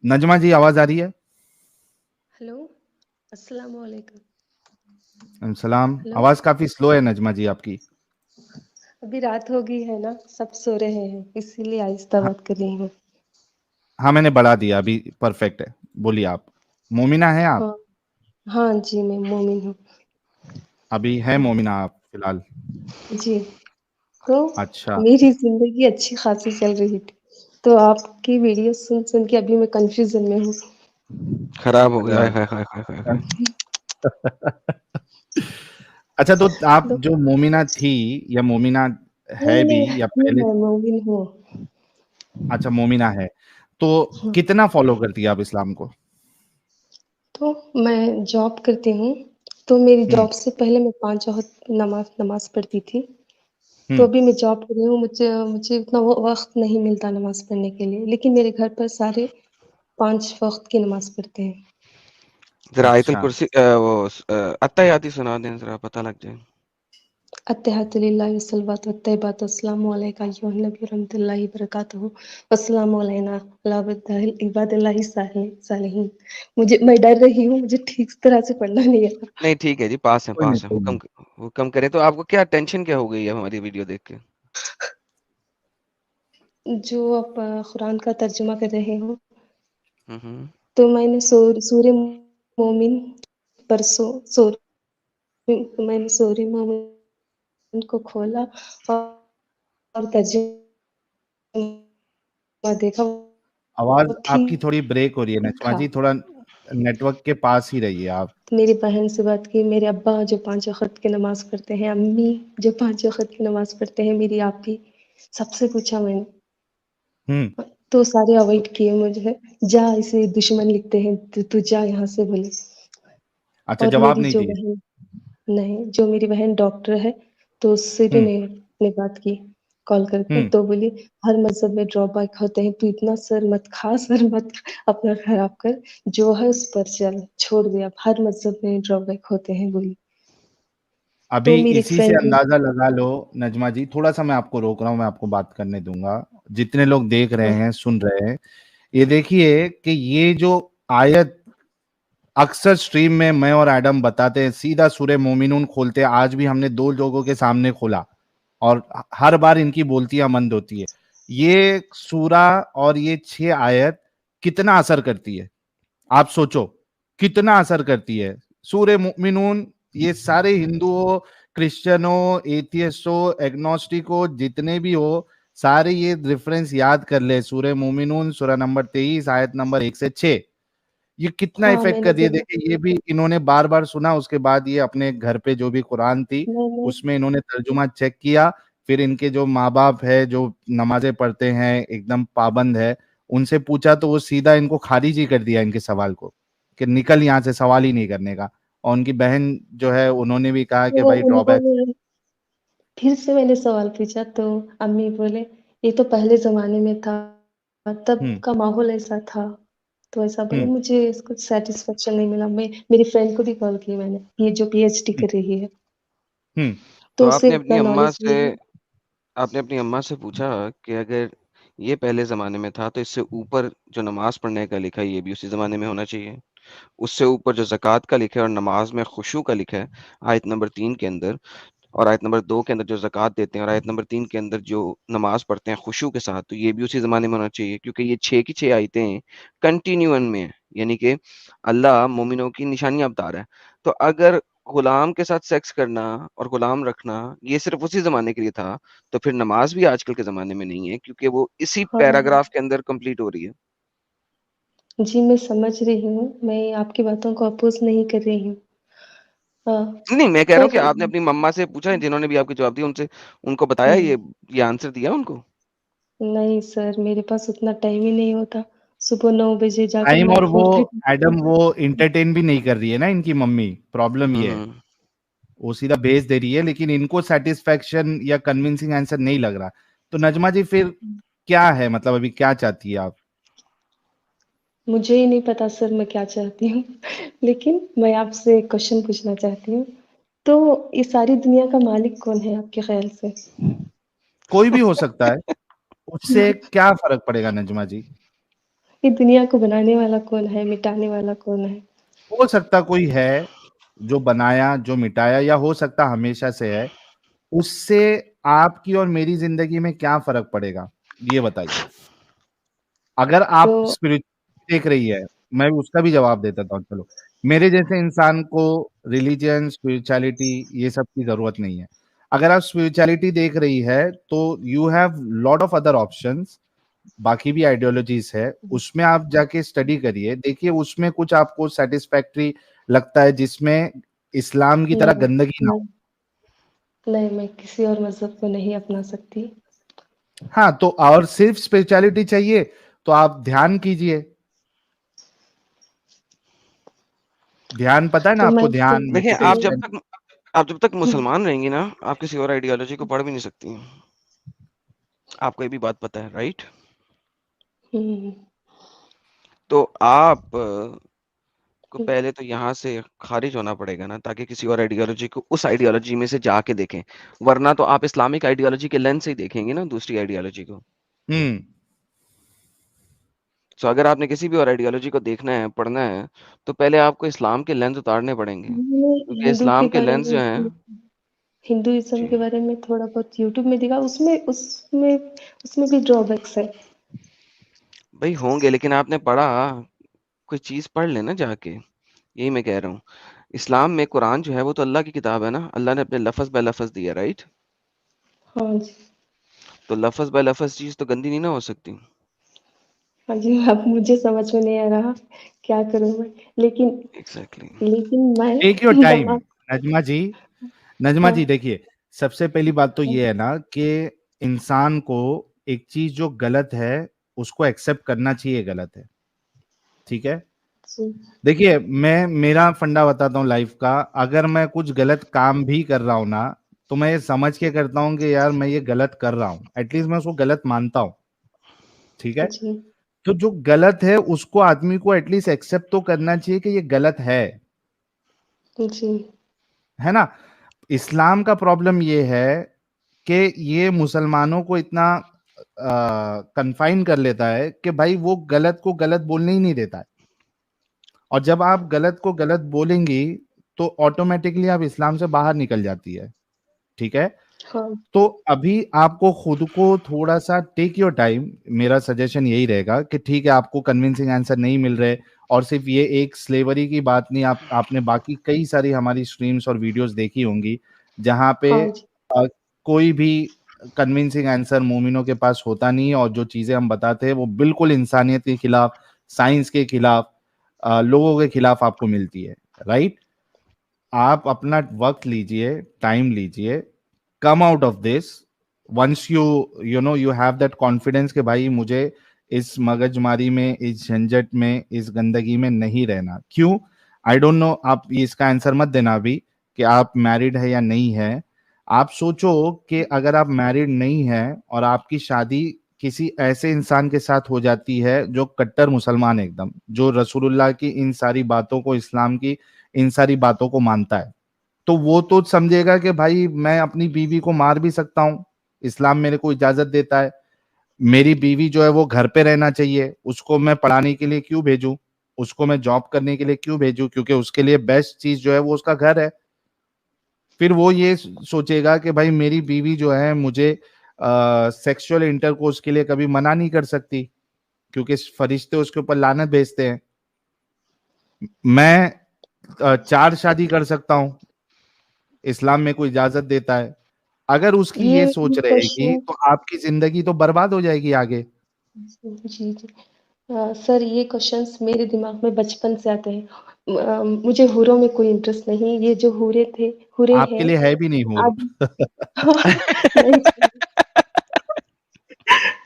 नजमा जी आवाज आ रही है? हेलो, अस्सलाम वालेकुम। सलाम। हेलो, आवाज काफी स्लो है नजमा जी आपकी। अभी रात हो गई है ना, सब सो रहे हैं, इसीलिए आहिस्ता हाँ, बात कर रही हूँ। हाँ मैंने बढ़ा दिया, अभी परफेक्ट है। बोलिए आप। मोमिना है आप? हाँ, हाँ जी, मैं मोमिन हूँ। अभी है मोमिना आप फिलहाल? जी, तो अच्छा। मेरी ज़िंदगी अच्छी खासी चल रही थी, तो आपकी वीडियो सुन-सुन के अभी मैं कन्फ्यूज़न में हूँ। खराब हो गया। अच्छा। हाय हाय हाय हाय हाय। अच्छा, तो आप तो जो मोमिना थी या मोमिना है नहीं, भी नहीं, या नहीं पहले? मैं मोमिन हूँ। अच्छा, मोमिना है। तो हाँ, कितना फॉलो करती है आप इस्लाम को? तो मैं जॉब करती हूँ, तो मेरी हुँ, जॉब से पहले मैं 5 वक़्त नमाज़ पढ़ती थी। हुँ। तो अभी मैं जॉब कर रही हूँ, मुझे मुझे उतना वो वक़्त नहीं मिलता नमाज़ पढ़ने के लिए, लेकिन मेरे घर पर सारे 5 वक़्त की नमाज़ पढ़ते हैं। जरा आयतुल अच्छा। कुर्सी अत्तहियाती सुना दें, जरा पता लग जाए। अत्तहियातु लिल्लाहि वस्सलातु वत्तय्यिबातु अस्सलामु अलैका अय्युहन नबी रहमतुल्लाहि वबरकातुहू वस्सलामु अलैना अला इबादिल्लाहि सालिहीन। मैं डर रही हूँ, मुझे ठीक तरह से पढ़ना नहीं आता। नहीं ठीक है जी, पास है कोई नहीं, पास है। कोई नहीं। हुक्म करें। तो आपको क्या टेंशन क्या हो गई है हमारी वीडियो देख के? जो आप कुरान का तर्जुमा कर रहे हो, हम्म। तो मैंने सूरे मोमिन परसों मैंने सूरे मोमिन को खोला और तर्जुमा देखा, आवाज़ वो आपकी ठीक थोड़ी ब्रेक हो रही है नजमा था। जी, थोड़ा नेटवर्क के पास ही रहिए आप। मेरी बहन से बात की, मेरे अब्बा जो 5 वक़्त की नमाज़ पढ़ते हैं, अम्मी जो 5 वक़्त की नमाज़ पढ़ते हैं, मेरी आपी, सबसे पूछा मैंने। हुँ। तो सारे अवॉइड किए मुझे, जा इसे दुश्मन लिखते हैं, तू जा यहाँ से बोले। अच्छा, और जवाब मेरी नहीं जो दिए? बहन नहीं, जो मेरी बहन डॉक्टर है, तो उससे भी हुँ, मैंने बात की कॉल करके, हुँ। तो बोली हर मज़हब में ड्रॉबैक होते हैं, तू इतना सर मत अपना खराब कर, जो है उस पर चल, छोड़ दे अब, हर मज़हब में ड्रॉबैक होते हैं बोली। तो अभी मेरी एक इसी से फ्रेंड है। अंदाज़ा लगा लो नजमा जी, थोड़ा-सा मैं आपको रोक रहा हूँ, मैं आपको बात करने दूँगा। जितने लोग देख रहे हाँ, हैं, सुन रहे हैं, ये देखिए कि ये जो आयत अक्सर स्ट्रीम में मैं और एडम बताते हैं, सीधा सूरह मोमिनून खोलते हैं। आज भी हमने 2 लोगों के सामने खोला और हर बार इनकी बोलतियाँ मंद होती है। ये सूरा और ये 6 आयत कितना असर करती है? आप सोचो, कितना असर करती है। सूरह मुमिनून ये सारे हिंदुओं, क्रिश्चियनों, एथियस्टों, एग्नोस्टिक जितने भी हो, सारे ये रेफरेंस याद कर ले। सूरह मुमिनून सूरह नंबर 23 आयत नंबर 1 से 6, ये कितना हाँ, इफेक्ट मैंने कर रही है। ज़रूर देखिए, ये भी इन्होंने बार बार सुना, उसके बाद ये अपने घर पे जो भी कुरान थी मैंने उसमें इन्होंने तर्जुमा चेक किया। फिर इनके जो माँ बाप है, जो नमाजें पढ़ते हैं, एकदम पाबंद है, उनसे पूछा तो वो सीधा इनको खारिज ही कर दिया, इनके सवाल को, कि निकल यहाँ से, सवाल ही नहीं करने का। और उनकी बहन जो है उन्होंने भी कहा कि वो भाई ड्रॉबैक। उन्होंने फिर से मैंने सवाल पूछा, तो अम्मी बोले, "ये तो पहले ज़माने में था, तब हम्म, का माहौल ऐसा था।" तो ऐसा बोले, हम्म, मुझे इसको सैटिस्फैक्शन नहीं मिला। मैं मेरी फ्रेंड को भी कॉल की मैंने, ये जो पीएचडी हम्म, कर रही है, हम्म, तो उसे उतना नॉलेज नहीं है। आपने अपनी अम्मा से पूछा कि अगर ये पहले ज़माने में था, तो इससे ऊपर जो नमाज़ पढ़ने का लिखा है, ये भी उसी ज़माने में होना चाहिए। उससे ऊपर जो ज़कात का लिखा है और नमाज़ में खुशू का लिखा है, आयत नंबर 3 के अंदर, और आयत नंबर 2 के अंदर जो ज़कात देते हैं और आयत नंबर 3 के अंदर जो नमाज़ पढ़ते हैं खुशू के साथ, तो ये भी उसी ज़माने में होना चाहिए, क्योंकि ये 6 की 6 आयतें कंटिन्यूअन में हैं। यानी कि अल्लाह मोमिनों की निशानियाँ बता रहा है। तो अगर गुलाम के साथ सेक्स करना और गुलाम रखना, ये सिर्फ़ उसी ज़माने के लिए था, तो फिर नमाज़ भी आजकल के ज़माने में नहीं है, क्योंकि वो इसी हाँ, पैराग्राफ के अंदर कंप्लीट हो रही है। जी मैं समझ रही हूँ, मैं आपकी बातों को अपोज़ नहीं कर रही हूँ। नहीं, मैं कह रहा हूँ पर कि आपने अपनी मम्मा से पूछा है, जिन्होंने भी आपको जवाब दिया, उनसे उनको बताया, नहीं, ये आंसर दिया उनको? नहीं सर, मेरे पास उतना टाइम ही नहीं होता। सुबह 9 बजे जाकर टाइम, मैं और वो 4:30 एडम वो इंटरटेन भी नहीं कर रही है ना इनकी मम्मी, प्रॉब्लम हुँ, ये है। हुँ। वो सीधा भेज दे रही है, लेकिन इनको सेटिस्फेक्शन या कन्विंसिंग आंसर नहीं लग रहा। तो नजमा जी फिर क्या है, मतलब अभी क्या चाहती है आप? मुझे ही नहीं पता सर मैं क्या चाहती हूँ। लेकिन मैं आपसे एक क्वेश्चन पूछना चाहती हूँ। तो ये सारी दुनिया का मालिक कौन है आपके ख़्याल से? कोई भी हो सकता है, उससे क्या फर्क पड़ेगा नजमा जी? कि दुनिया को बनाने वाला कौन है, मिटाने वाला कौन है? हो सकता कोई है, जो बनाया, जो मिटाया, या हो सकता हमेशा से है। उससे आपकी और मेरी ज़िंदगी में क्या फ़र्क पड़ेगा? ये बताइए। अगर आप तो स्पिरिचुअलिटी देख रही है, मैं उसका भी जवाब दे देता हूँ चलो। मेरे जैसे इंसान को रिलिजन, स्पिरिचुअलिटी ये सब की ज़रूरत नहीं है। अगर आप स्पिरिचुअलिटी देख रही है, तो you have lot of other options, बाकी भी आइडियोलॉजीज़ है, उसमें आप जाके स्टडी करिए। देखिए उसमें कुछ आपको सैटिस्फैक्टरी लगता है जिसमें इस्लाम की तरह नहीं, गंदगी ना हो। नहीं, नहीं, मैं किसी और मज़हब को नहीं अपना सकती। हाँ, तो और सिर्फ स्पिरिचुअलिटी चाहिए, तो आप ध्यान कीजिए। ध्यान पता है ना तो मैं आपको, ध्यान, तो देखिए, मेडिटेशन? आप जब तक मुसलमान रहेंगी ना, आप किसी और आइडियोलॉजी को पढ़ भी नहीं सकती। आपको ये भी बात पता है, राइट? हुँ, तो आप को पहले तो यहाँ से खारिज होना पड़ेगा ना, ताकि किसी और आइडियोलॉजी को उस आइडियोलॉजी में से जाके देखें। वरना तो आप इस्लामिक आइडियोलॉजी के लेंस से ही देखेंगे ना दूसरी आइडियोलॉजी को। हुँ। सो अगर आपने किसी भी और आइडियोलॉजी को देखना है, पढ़ना है, तो पहले आपको इस्लाम के लेंस उतारने पड़ेंगे। मैंने क्योंकि हिंदू के इस्लाम के बारे लेंस जो में हैं हिंदुइज़्म जी, के बारे में थोड़ा बहुत यूट्यूब में देखा, उसमें भी ड्रॉबैक्स है। भई होंगे, लेकिन आपने पढ़ा, कोई चीज़ पढ़ लें ना जाके, यही मैं कह रहा हूँ। इस्लाम में कुरान जो है वो तो अल्लाह की किताब है ना, अल्लाह ने अपने लफ़्ज़ बाय लफ़्ज़ दिया, राइट? हाँ जी। तो लफ़्ज़ बाय लफ़्ज़ चीज़ तो गंदी नहीं ना हो सकती। हाँ जी, अब मुझे समझ में नहीं आ रहा, क्या करूँ मैं? लेकिन एग्ज़ैक्टली। लेकिन टेक योर मैं टाइम नमाज़ नजमा जी। नजमा हाँ, जी देखिए, सबसे पहली बात तो हाँ, ये है ना कि इंसान को एक चीज़ जो गलत है, उसको एक्सेप्ट करना चाहिए गलत है, ठीक है? जी, देखिए, मैं मेरा फंडा बताता हूँ लाइफ़ का, अगर मैं कुछ गलत काम भी कर रहा हूँ ना, तो मैं ये समझ के करता हूँ कि यार मैं ये गलत कर रहा हूँ। एट लीस्ट मैं उसको गलत मानता हूँ, ठीक है? जी, तो जो गलत है उसको आदमी को एट लीस्ट एक्सेप्ट तो करना चाहिए कि ये गलत जी, है ना? इस्लाम का प्रॉब्लम ये है कि ये मुसलमानों को इतना कन्फाइन कर लेता है कि भाई वो गलत को गलत बोलने ही नहीं देता है। और जब आप गलत को गलत बोलेंगी, तो ऑटोमैटिकली आप इस्लाम से बाहर निकल जाती है, ठीक है? हाँ, तो अभी आपको खुद को थोड़ा-सा टेक योर टाइम, मेरा सजेशन यही रहेगा कि ठीक है, आपको कन्विंसिंग आंसर नहीं मिल रहे, और सिर्फ़ ये एक स्लेवरी की बात नहीं, आपने बाकी कई सारी हमारी स्ट्रीम्स और वीडियोज़ देखी होंगी, जहाँ पे हाँ जी, अ, कोई भी कन्विंसिंग आंसर मोमिनों के पास होता नहीं है, और जो चीज़ें हम बताते हैं, वो बिल्कुल इंसानियत के खिलाफ, साइंस के खिलाफ, लोगों के खिलाफ आपको मिलती है, राइट? आप अपना वक़्त लीजिए, टाइम लीजिए, come out of this, once you know you have that confidence कि भाई मुझे इस मगजमारी में, इस झंझट में, इस गंदगी में नहीं रहना। क्यों? आई डोंट नो, आप ये इसका आंसर मत देना अभी कि आप मैरिड है या नहीं है। आप सोचो कि अगर आप मैरिड नहीं हैं और आपकी शादी किसी ऐसे इंसान के साथ हो जाती है जो कट्टर मुसलमान है एकदम, जो रसूलुल्लाह की इन सारी बातों को, इस्लाम की इन सारी बातों को मानता है, तो वो तो समझेगा कि भाई मैं अपनी बीवी को मार भी सकता हूँ, इस्लाम मेरे को इजाज़त देता है। मेरी बीवी जो है वो घर पे रहना चाहिए, उसको मैं पढ़ाने के लिए क्यों भेजूँ? उसको मैं जॉब करने के लिए क्यों भेजूँ? क्योंकि उसके लिए बेस्ट चीज़ जो है वो उसका घर है। फिर वो ये सोचेगा कि भाई मेरी बीवी जो है मुझे सेक्सुअल इंटरकोर्स के लिए कभी मना नहीं कर सकती, क्योंकि फरिश्ते उसके ऊपर लानत भेजते हैं। मैं 4 शादी कर सकता हूँ, इस्लाम मेरे को इजाज़त देता है। अगर उसकी ये सोच ये रहेगी, क्वेश्चन तो आपकी ज़िंदगी तो बर्बाद हो जाएगी आगे। जी, जी। सर ये क्वेश्चंस मेरे दिमाग में बचपन से आते हैं। मुझे हूरों में कोई इंटरेस्ट नहीं, ये जो हूरे आपके हैं लिए है भी नहीं हूर। आज नहीं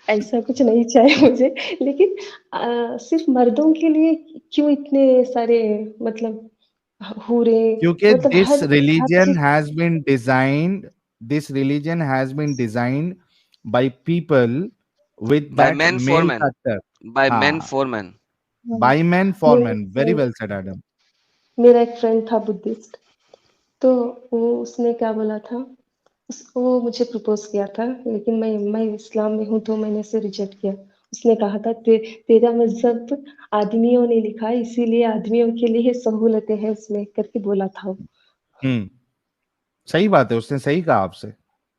ऐसा कुछ नहीं चाहिए मुझे, लेकिन सिर्फ़ मर्दों के लिए क्यों इतने सारे मतलब हूरे क्योंकि मतलब हर चीज़ this religion has been designed by people with by that men for male man, factor. By men हाँ, फॉर मैन। हाँ, बाय मेन फॉर मेरा एक men, very friend well said Adam. मेरा एक फ्रेंड था बुद्धिस्ट, तो वो उसने क्या बोला था वो मुझे प्रपोज़ किया था, लेकिन मैं इस्लाम में हूँ तो मैंने उसे रिजेक्ट किया। उसने कहा था तेरा मज़हब आदमियों ने लिखा है, इसीलिए आदमियों के लिए सहूलतें हैं उसमें करके बोला था वो। सही बात है, उसने सही कहा आपसे।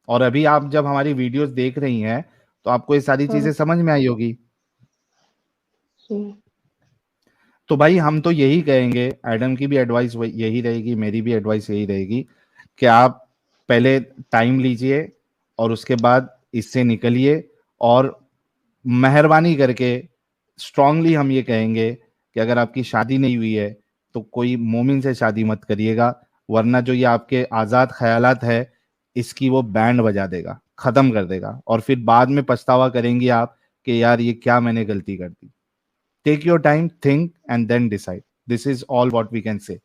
और अभी आप जब हमारी वीडियोस देख रही हैं, तो आपको ये सारी हाँ। चीजें समझ में आई होगी। हुँ। तो भाई हम तो यही कहेंगे, एडम की भी एडवाइस यही रहेगी, मेरी भी एडवाइस यही रहेगी कि आप पहले टाइम लीजिए और उसके बाद इससे निकलिए। और मेहरबानी करके स्ट्रांगली हम ये कहेंगे कि अगर आपकी शादी नहीं हुई है तो कोई मोमिन से शादी मत करिएगा, वरना जो ये आपके आज़ाद ख्यालात है इसकी वो बैंड बजा देगा, ख़त्म कर देगा, और फिर बाद में पछतावा करेंगी आप कि यार ये क्या मैंने गलती कर दी। Take your time, think and then decide. This is all what we can say.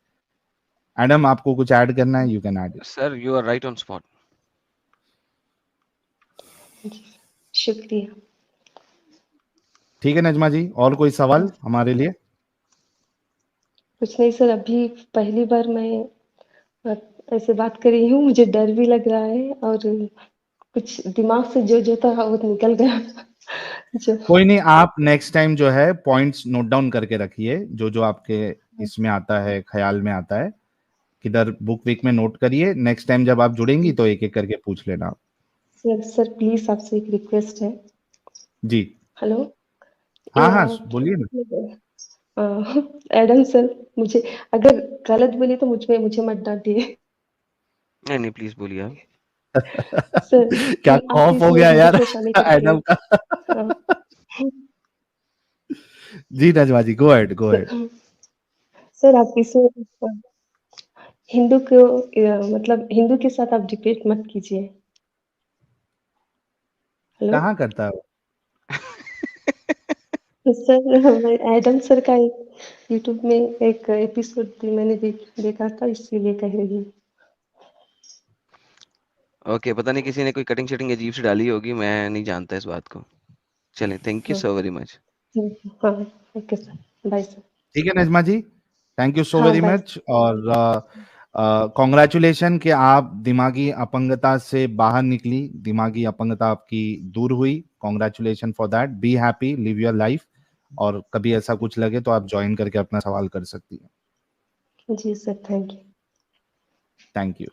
Adam, आपको कुछ ऐड करना है? You can add it. Sir you are right on spot. जी, शुक्रिया। ठीक है नजमा जी, और कोई सवाल हमारे लिए? कुछ नहीं सर, अभी पहली बार मैं अ, ऐसे बात कर रही हूँ, मुझे डर भी लग रहा है और कुछ दिमाग से जो था वो निकल गया। जो कोई नहीं, आप नेक्स्ट टाइम जो है पॉइंट्स नोट डाउन करके रखिए, जो जो आपके इसमें आता है, ख्याल में आता है, किधर बुक वीक में नोट करिए। नेक्स्ट टाइम जब आप जुड़ेंगी तो एक एक करके पूछ लेना आप। सर प्लीज़ आपसे एक रिक्वेस्ट है। जी। हेलो? हाँ या हाँ, बोलिए ना। एडम सर, मुझे अगर गलत बोली तो मुझे मत डांटिए। नहीं नहीं, प्लीज बोलिए आप। सर क्या आप खौफ हो इसमें गया हिंदू यार को शामिल करके एडम का? हाँ, जी Najma ji, go ahead go ahead. Sir आप इसमें हिंदू को मतलब हिंदू के साथ आप डिबेट मत कीजिए। हेलो? कहाँ करता है वो? तो सर मैं एडम सर का एक यूट्यूब में एक एपिसोड भी मैंने देखा था, इसीलिए कह रही हूँ। ओके, पता नहीं किसी ने कोई कटिंग शटिंग अजीब सी डाली होगी, मैं नहीं जानता इस बात को। चलिए, थैंक यू हाँ, सो वेरी मच। हाँ, ओके सर, बाय सर। ठीक है नजमा जी, थैंक यू सो हाँ, वेरी बाय। मच। और कॉन्ग्रेचुलेशन कि आप दिमागी अपंगता से बाहर निकली, दिमागी अपंगता आपकी दूर हुई। Congratulation for that, be happy, live your life. और कभी ऐसा कुछ लगे तो आप ज्वाइन करके अपना सवाल कर सकती हैं। जी sir, thank you. Thank you.